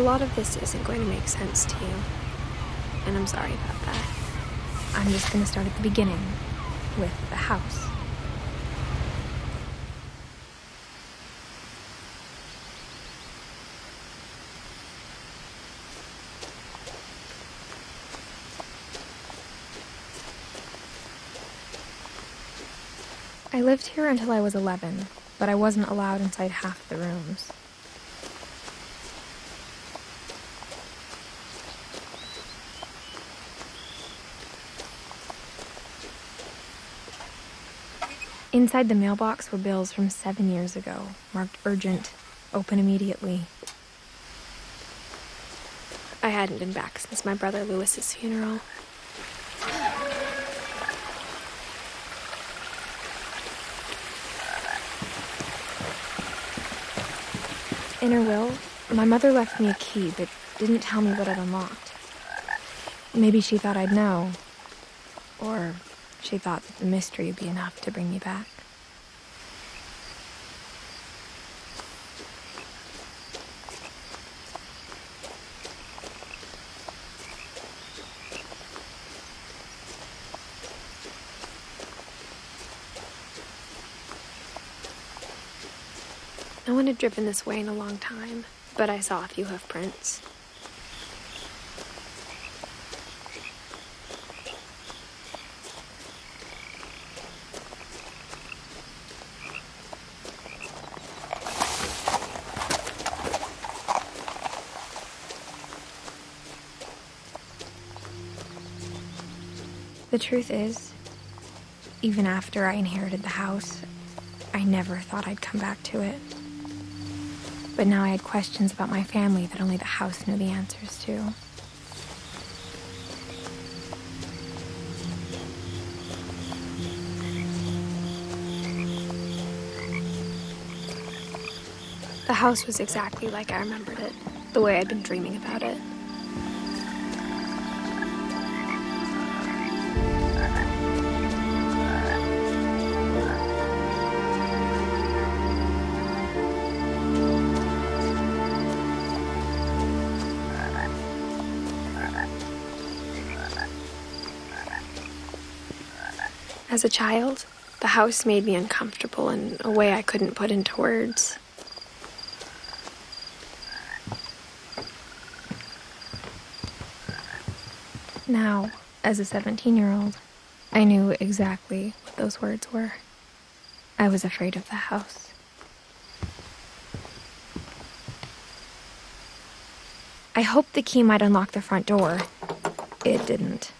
A lot of this isn't going to make sense to you, and I'm sorry about that. I'm just going to start at the beginning, with the house. I lived here until I was 11, but I wasn't allowed inside half the rooms. Inside the mailbox were bills from 7 years ago, marked urgent, open immediately. I hadn't been back since my brother Lewis's funeral. In her will, my mother left me a key, but didn't tell me what it unlocked. Maybe she thought I'd know, or she thought that the mystery would be enough to bring me back. No one had driven this way in a long time, but I saw a few hoof prints. The truth is, even after I inherited the house, I never thought I'd come back to it. But now I had questions about my family that only the house knew the answers to. The house was exactly like I remembered it, the way I'd been dreaming about it. As a child, the house made me uncomfortable in a way I couldn't put into words. Now, as a 17-year-old, I knew exactly what those words were. I was afraid of the house. I hoped the key might unlock the front door. It didn't.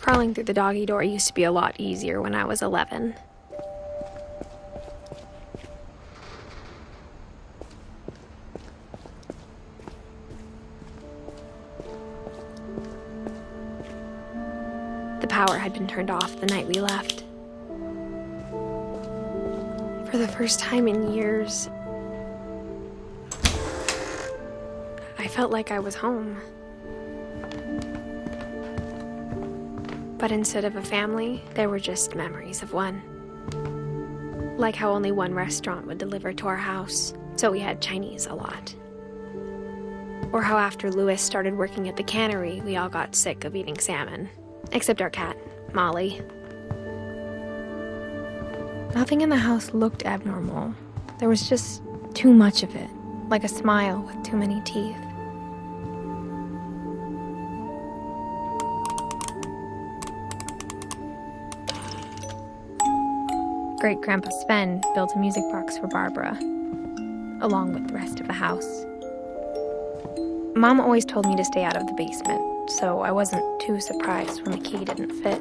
Crawling through the doggy door used to be a lot easier when I was 11. The power had been turned off the night we left. For the first time in years, I felt like I was home. But instead of a family, there were just memories of one. Like how only one restaurant would deliver to our house, so we had Chinese a lot. Or how after Lewis started working at the cannery, we all got sick of eating salmon. Except our cat, Molly. Nothing in the house looked abnormal. There was just too much of it, like a smile with too many teeth. Great-Grandpa Sven built a music box for Barbara, along with the rest of the house. Mom always told me to stay out of the basement, so I wasn't too surprised when the key didn't fit.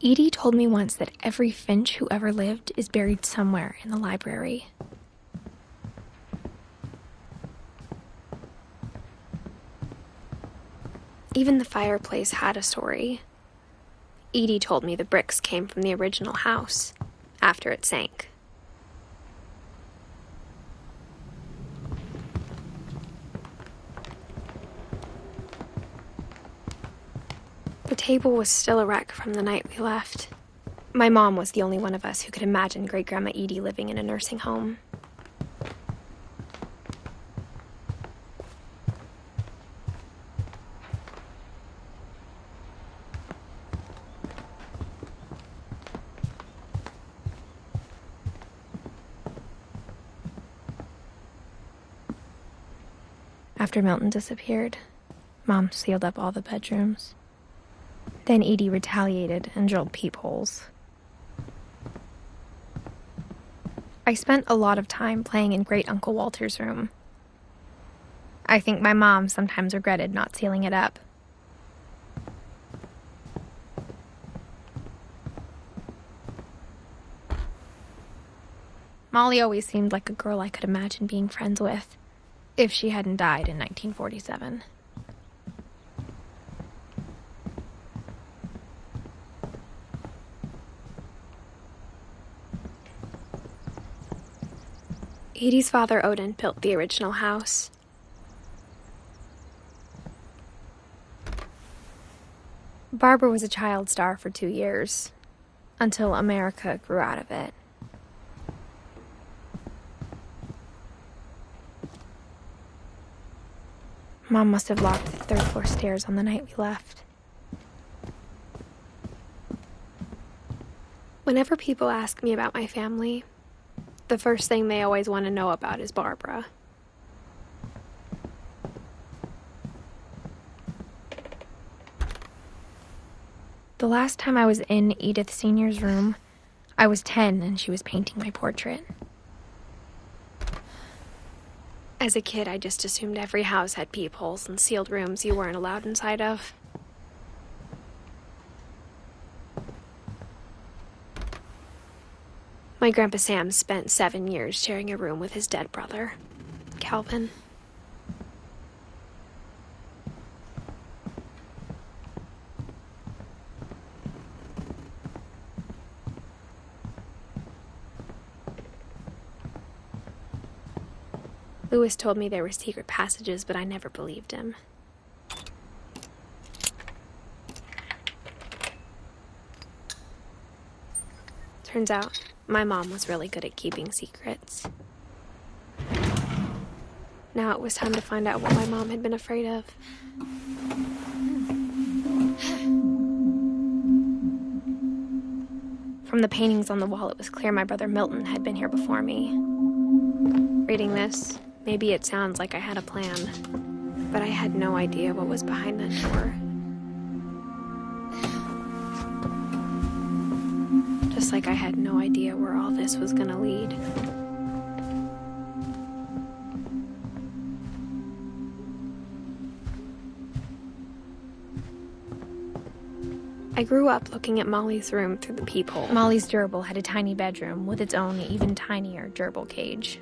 Edie told me once that every Finch who ever lived is buried somewhere in the library. Even the fireplace had a story. Edie told me the bricks came from the original house, after it sank. The table was still a wreck from the night we left. My mom was the only one of us who could imagine Great-Grandma Edie living in a nursing home. After Milton disappeared, Mom sealed up all the bedrooms. Then Edie retaliated and drilled peepholes. I spent a lot of time playing in Great Uncle Walter's room. I think my mom sometimes regretted not sealing it up. Molly always seemed like a girl I could imagine being friends with, if she hadn't died in 1947. Edie's father, Odin, built the original house. Barbara was a child star for 2 years, until America grew out of it. Mom must have locked the third-floor stairs on the night we left. Whenever people ask me about my family, the first thing they always want to know about is Barbara. The last time I was in Edith Sr.'s room, I was 10 and she was painting my portrait. As a kid, I just assumed every house had peepholes and sealed rooms you weren't allowed inside of. My Grandpa Sam spent 7 years sharing a room with his dead brother, Calvin. Lewis told me there were secret passages, but I never believed him. Turns out, my mom was really good at keeping secrets. Now it was time to find out what my mom had been afraid of. From the paintings on the wall, it was clear my brother Milton had been here before me. Reading this, maybe it sounds like I had a plan, but I had no idea what was behind that door. Just like I had no idea where all this was gonna lead. I grew up looking at Molly's room through the peephole. Molly's gerbil had a tiny bedroom with its own even tinier gerbil cage.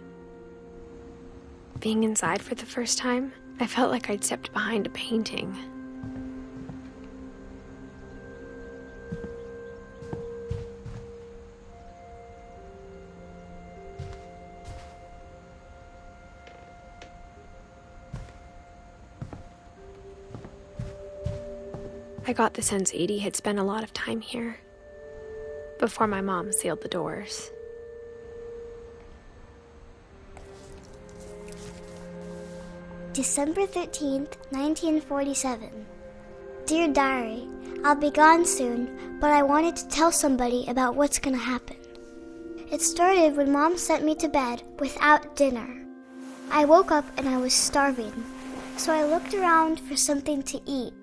Being inside for the first time, I felt like I'd stepped behind a painting. I got the sense Edie had spent a lot of time here, before my mom sealed the doors. December 13th, 1947. Dear Diary, I'll be gone soon, but I wanted to tell somebody about what's gonna happen. It started when Mom sent me to bed without dinner. I woke up and I was starving, so I looked around for something to eat.